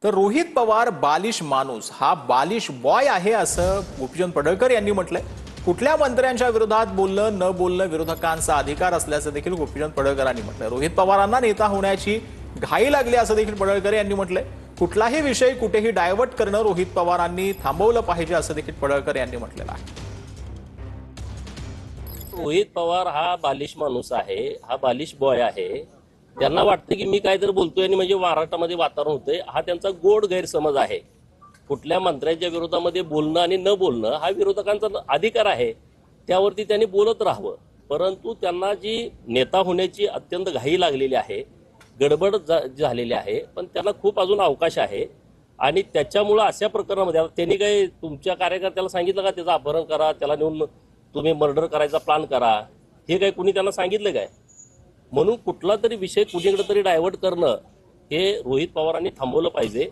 तर रोहित पवार बालिश माणूस हा बालिश बॉय आहे असं गोपीचंद पडळकर यांनी म्हटलंय। कुठल्या मंत्र्यांच्या विरोधात बोलणं न बोलणं विरोधकांचा अधिकार असल्याचं देखील गोपीचंद पडळकरांनी म्हटलंय। रोहित पवारांना नेता होण्याची घाई लागली असं देखील पडळकर यांनी म्हटलंय। कुठलाही विषय कुठेही डायव्हर्ट करणं रोहित पवारांनी थांबवलं पाहिजे असं देखील पडळकर यांनी म्हटलेलं आहे। रोहित पवार हा बालिश माणूस आहे, हा बालिश बॉय आहे। त्यांना वाटतं की मी काहीतरी बोलतोय आणि म्हणजे महाराष्ट्रामध्ये वातावरण होतंय, हा त्यांचा गोड गैरसमज आहे। कुठल्या मंत्र्यांच्या विरोधामध्ये बोलणं आणि न बोलणं हा विरोधकांचा अधिकार आहे, त्यावरती त्यांनी बोलत राहावं। परंतु त्यांना जी नेता होण्याची अत्यंत घाई लागलेली आहे, गडबड झालेली आहे, पण त्यांना खूप अजून अवकाश आहे। आणि त्याच्यामुळे अशा प्रकरणामध्ये त्यांनी काही तुमच्या कार्यकर्त्याला सांगितलं का त्याचं अपहरण करा, त्याला नेऊन तुम्ही मर्डर करायचा प्लान करा, हे काही कुणी त्यांना सांगितलं काय? म्हणून कुठला तरी विषय कुणीकडे तरी डायव्हर्ट करणं हे रोहित पवारांनी थांबवलं पाहिजे।